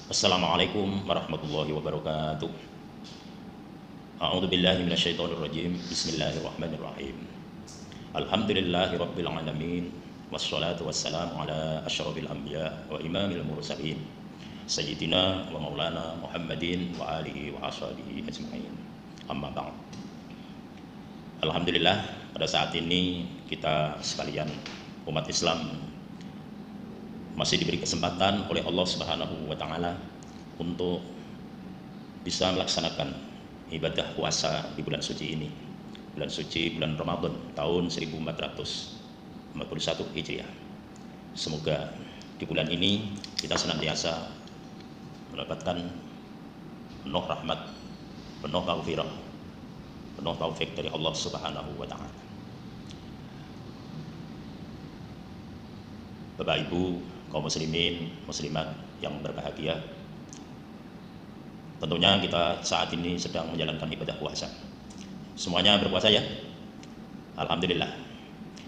Assalamualaikum warahmatullahi wabarakatuh. A'udzu billahi minasyaitonir rajim. Bismillahirrahmanirrahim. Alhamdulillahi rabbil alamin. Wassalatu wassalamu ala asyrafil anbiya wa imamil mursalin. Sayyidina wa maulana Muhammadin wa alihi wa ashabihi ajma'in. Amma ba'd. Alhamdulillah, pada saat ini kita sekalian umat Islam masih diberi kesempatan oleh Allah Subhanahu wa taala untuk bisa melaksanakan ibadah puasa di bulan suci ini. Bulan suci bulan Ramadan tahun 1441 Hijriah. Semoga di bulan ini kita senantiasa mendapatkan penuh rahmat, penuh maghfirah, penuh taufik dari Allah Subhanahu wa taala. Bapak Ibu, kaum muslimin, muslimat yang berbahagia, tentunya kita saat ini sedang menjalankan ibadah puasa. Semuanya berpuasa ya? Alhamdulillah.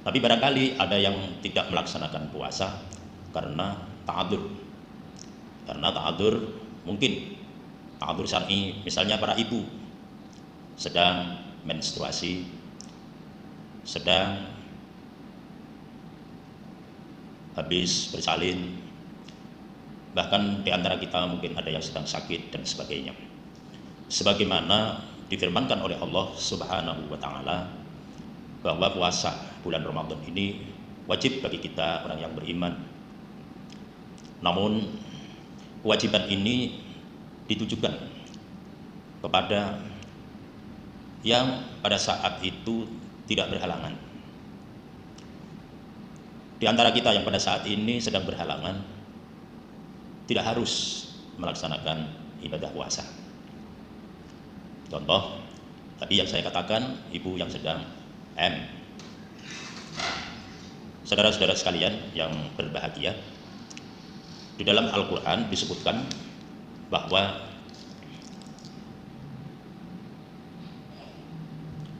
Tapi barangkali ada yang tidak melaksanakan puasa karena ta'adzur. Karena ta'adzur mungkin ta'adzur syar'i, misalnya para ibu sedang menstruasi, sedang habis bersalin, bahkan di antara kita mungkin ada yang sedang sakit dan sebagainya. Sebagaimana difirmankan oleh Allah Subhanahu wa taala bahwa puasa bulan Ramadan ini wajib bagi kita orang yang beriman. Namun kewajiban ini ditujukan kepada yang pada saat itu tidak berhalangan. Di antara kita yang pada saat ini sedang berhalangan tidak harus melaksanakan ibadah puasa. Contoh tadi yang saya katakan, ibu yang sedang saudara-saudara sekalian yang berbahagia, di dalam Al-Quran disebutkan bahwa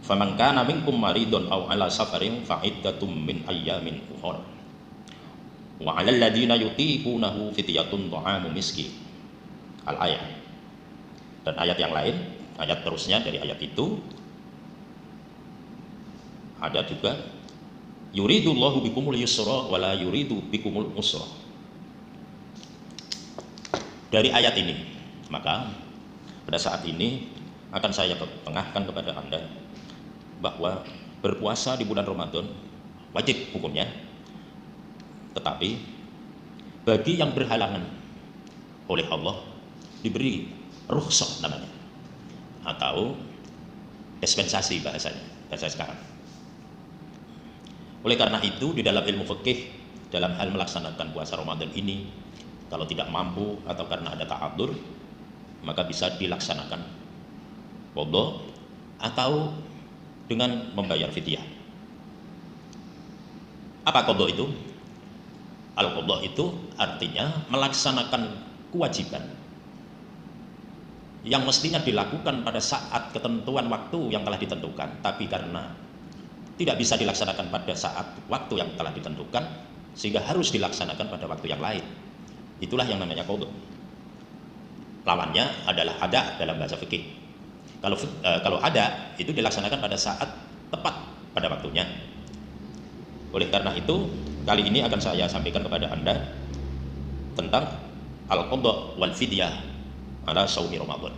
faman kana minkum maridun aw ala safarin fa iddatum min ayyamin ukhra wa 'alal ladzina yutiqunahu fidyatun ta'amu miskin. Al-ayat. Dan ayat yang lain, ayat terusnya dari ayat itu ada juga yuridullahu bikumul yusra wa la yuridu bikumul usra. Dari ayat ini, maka pada saat ini akan saya tengahkan kepada Anda bahwa berpuasa di bulan Ramadan wajib hukumnya, tetapi bagi yang berhalangan oleh Allah diberi rukhsah namanya, atau dispensasi bahasa sekarang. Oleh karena itu di dalam ilmu fikih, dalam hal melaksanakan puasa Ramadan ini, kalau tidak mampu atau karena ada ta'adzur, maka bisa dilaksanakan qadha atau dengan membayar fidyah. Apa qadha itu? Al-qadha itu artinya melaksanakan kewajiban yang mestinya dilakukan pada saat ketentuan waktu yang telah ditentukan, tapi karena tidak bisa dilaksanakan pada saat waktu yang telah ditentukan, sehingga harus dilaksanakan pada waktu yang lain. Itulah yang namanya qadha. Lawannya adalah ada dalam bahasa fikih. Kalau ada, itu dilaksanakan pada saat tepat pada waktunya. Oleh karena itu, kali ini akan saya sampaikan kepada Anda tentang al-qadha wal fidyah ala shaumi Ramadan.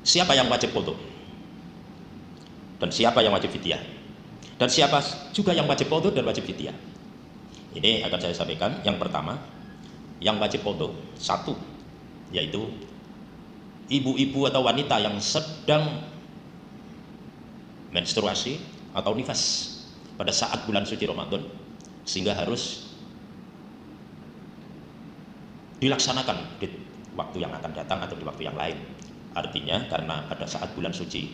Siapa yang wajib qadha? Dan siapa yang wajib fidyah? Dan siapa juga yang wajib qadha dan wajib fidyah? Ini akan saya sampaikan. Yang pertama, yang wajib qadha, satu, yaitu ibu-ibu atau wanita yang sedang menstruasi atau nifas pada saat bulan suci Ramadan, sehingga harus dilaksanakan di waktu yang akan datang atau di waktu yang lain. Artinya karena pada saat bulan suci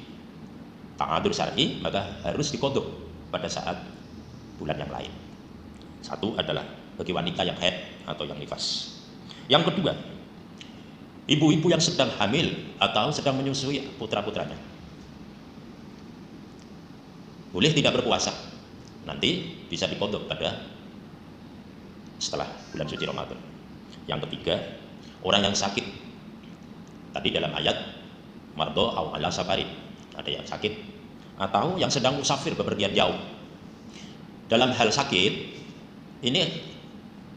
ta'adzur syar'i, maka harus diqadha pada saat bulan yang lain. Satu adalah bagi wanita yang haid atau yang nifas. Yang kedua, ibu-ibu yang sedang hamil atau sedang menyusui putra-putranya boleh tidak berpuasa, nanti bisa diqadha pada setelah bulan suci Ramadan. Yang ketiga, orang yang sakit. Tadi dalam ayat mardo au ala safarin, ada yang sakit atau yang sedang musafir bepergian jauh. Dalam hal sakit ini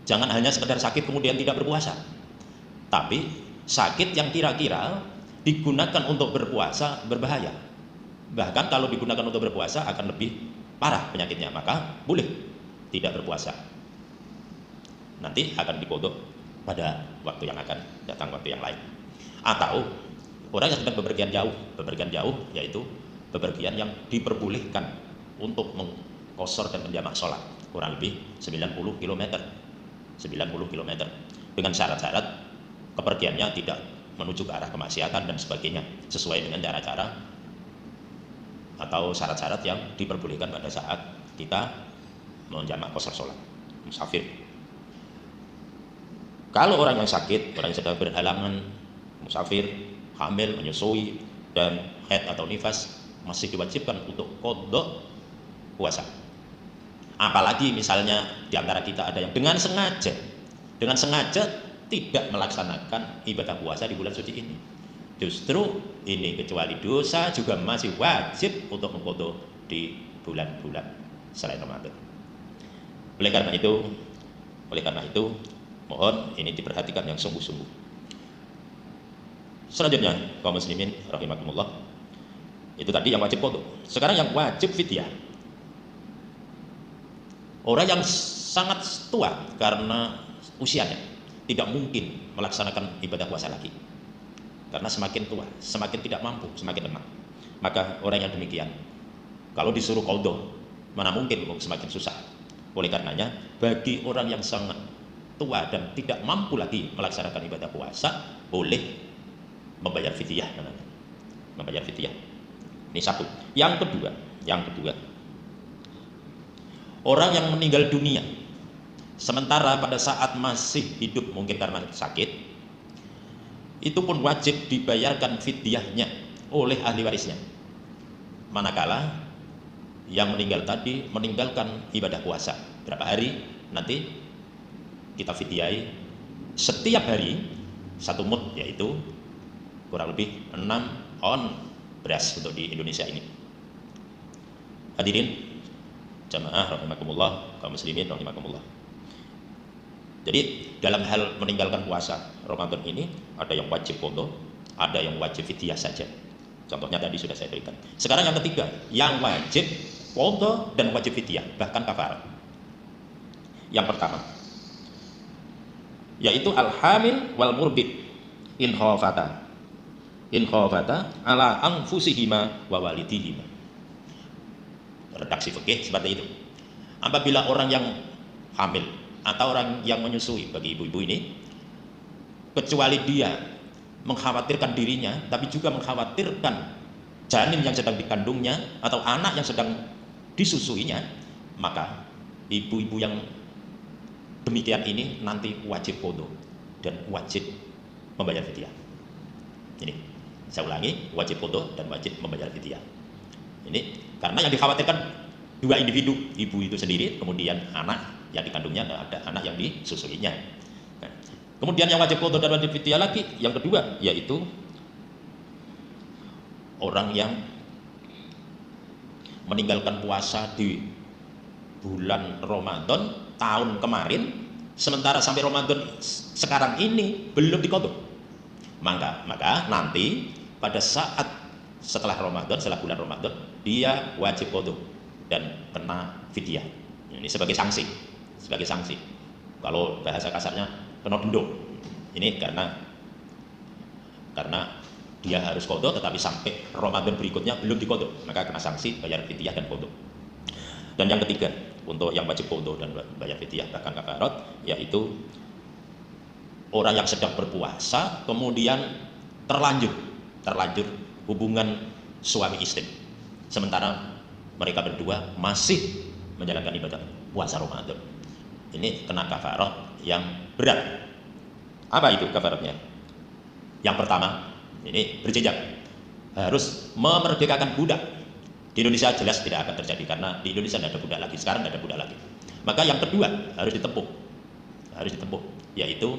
jangan hanya sekedar sakit kemudian tidak berpuasa, tapi sakit yang kira-kira digunakan untuk berpuasa berbahaya. Bahkan kalau digunakan untuk berpuasa akan lebih parah penyakitnya, maka boleh tidak berpuasa. Nanti akan dikodok pada waktu yang akan datang, waktu yang lain. Atau orang yang sedang bepergian jauh yaitu bepergian yang diperbolehkan untuk mengqashar dan menjamak sholat kurang lebih 90 km dengan syarat-syarat kepergiannya tidak menuju ke arah kemaksiatan dan sebagainya, sesuai dengan cara-cara atau syarat-syarat yang diperbolehkan pada saat kita menjamak qashar sholat musafir. Kalau orang yang sakit, orang yang sedang berhalangan, musafir, hamil, menyusui, dan haid atau nifas, masih diwajibkan untuk qadha puasa. Apalagi misalnya di antara kita ada yang dengan sengaja tidak melaksanakan ibadah puasa di bulan suci ini. Justru ini kecuali dosa juga masih wajib untuk mengqadha di bulan-bulan selain Ramadan. Oleh karena itu mohon ini diperhatikan yang sungguh-sungguh. Selanjutnya kaum muslimin rahimakumullah, itu tadi yang wajib qadha. Sekarang yang wajib fidyah. Orang yang sangat tua karena usianya tidak mungkin melaksanakan ibadah puasa lagi, karena semakin tua semakin tidak mampu, semakin lemah. Maka orang yang demikian kalau disuruh qadha, mana mungkin semakin susah. Oleh karenanya bagi orang yang sangat tua dan tidak mampu lagi melaksanakan ibadah puasa, boleh membayar fidyah namanya. Membayar fidyah. Ini satu. Yang kedua, orang yang meninggal dunia sementara pada saat masih hidup mungkin karena sakit, itu pun wajib dibayarkan fidyahnya oleh ahli warisnya. Manakala yang meninggal tadi meninggalkan ibadah puasa berapa hari, nanti kita fidyahi setiap hari 1 mud, yaitu kurang lebih 6 on beras untuk di Indonesia ini. Hadirin jamaah rahimakumullah, kaum muslimin rahimakumullah. Jadi dalam hal meninggalkan puasa Ramadan ini ada yang wajib qadha, ada yang wajib fidyah saja. Contohnya tadi sudah saya berikan. Sekarang yang ketiga, yang wajib qadha dan wajib fidyah, bahkan kafarah. Yang pertama yaitu al-hamil wal murbid in khafata ala anfusihima wa walidihima. Redaksi fikih seperti itu. Apabila orang yang hamil atau orang yang menyusui, bagi ibu-ibu ini, kecuali dia mengkhawatirkan dirinya tapi juga mengkhawatirkan janin yang sedang dikandungnya atau anak yang sedang disusuinya, maka ibu-ibu yang demikian ini nanti wajib qadha dan wajib membayar fidyah. Ini saya ulangi, wajib qadha dan wajib membayar fidyah. Ini karena yang dikhawatirkan dua individu, ibu itu sendiri, kemudian anak yang dikandungnya, ada anak yang disusuinya. Nah, kemudian yang wajib qadha dan wajib fidyah lagi, yang kedua yaitu orang yang meninggalkan puasa di bulan Ramadan tahun kemarin, sementara sampai Ramadan sekarang ini belum diqadha. Maka nanti pada saat setelah Ramadan, setelah bulan Ramadan, dia wajib qadha dan kena fidyah. Ini sebagai sanksi. Kalau bahasa kasarnya kena dendung. Ini karena dia harus qadha tetapi sampai Ramadan berikutnya belum diqadha, maka kena sanksi bayar fidyah dan qadha. Dan yang ketiga, untuk yang wajib qadha dan bayar fidyah bahkan kafarat, yaitu orang yang sedang berpuasa kemudian terlanjur hubungan suami istri sementara mereka berdua masih menjalankan ibadah puasa Ramadan. Ini kena kafarat yang berat. Apa itu kafaratnya? Yang pertama, ini berjenjang, harus memerdekakan budak. Di Indonesia jelas tidak akan terjadi karena di Indonesia tidak ada budak lagi, sekarang tidak ada budak lagi. Maka yang kedua harus ditempuh, harus ditempuh, yaitu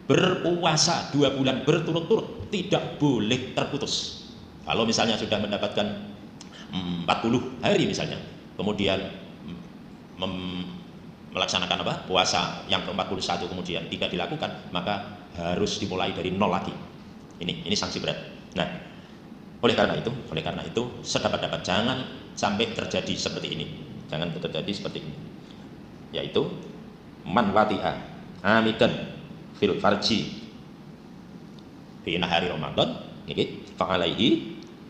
berpuasa 2 bulan berturut-turut, tidak boleh terputus. Kalau misalnya sudah mendapatkan 40 hari misalnya, kemudian melaksanakan puasa yang ke-41 kemudian tidak dilakukan, maka harus dimulai dari nol lagi. Ini sanksi berat. Nah, oleh karena itu sedapat-dapat jangan sampai terjadi seperti ini. Jangan terjadi seperti ini. Yaitu man wati'a amidan fil farji fi nahari Ramadan, nggih, fa'alaihi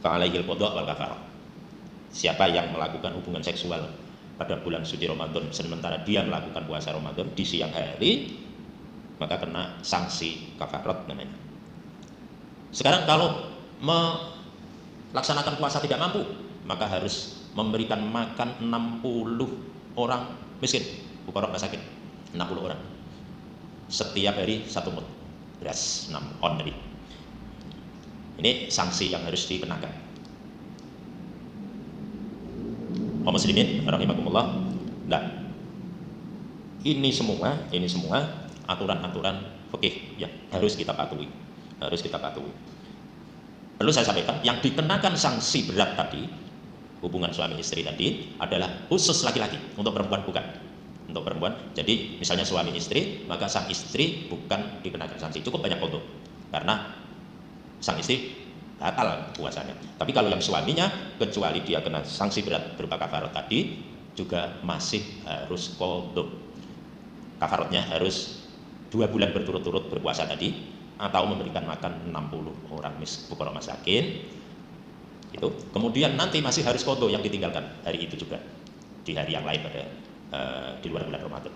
al-qada' wal kafarah. Siapa yang melakukan hubungan seksual pada bulan suci Ramadan sementara dia melakukan puasa Ramadan di siang hari, maka kena sanksi kafarat namanya. Sekarang kalau melaksanakan puasa tidak mampu, maka harus memberikan makan 60 orang miskin, fuqara masakin, 60 orang. Setiap hari 1 mud beras 6 on tadi. Ini sanksi yang harus dikenakan. Kaum muslimin rahimakumullah. Nah, ini semua aturan-aturan fikih yang harus kita patuhi. Perlu saya sampaikan, yang dikenakan sanksi berat tadi, hubungan suami istri tadi, adalah khusus laki-laki, untuk perempuan bukan. Untuk perempuan, jadi misalnya suami istri, maka sang istri bukan dikenakan sanksi, cukup banyak foto, karena sang istri batal puasanya. Tapi kalau yang suaminya, kecuali dia kena sanksi berat berupa kafarat tadi, juga masih harus qadha. Kafaratnya harus 2 bulan berturut-turut berpuasa tadi, atau memberikan makan 60 orang fuqara masakin. Itu. Kemudian nanti masih harus qadha yang ditinggalkan hari itu juga, di hari yang lain pada di luar bulan Ramadan.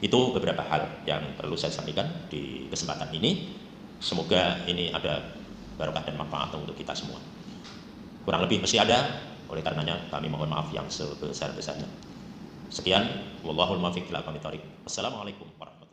Itu beberapa hal yang perlu saya sampaikan di kesempatan ini. Semoga ini ada barokah dan manfaat untuk kita semua. Kurang lebih mesti ada, oleh karenanya kami mohon maaf yang sebesar-besarnya. Sekian, wallahul muwaffiq ila aqwamit thoriq. Wassalamualaikum warahmatullahi wabarakatuh.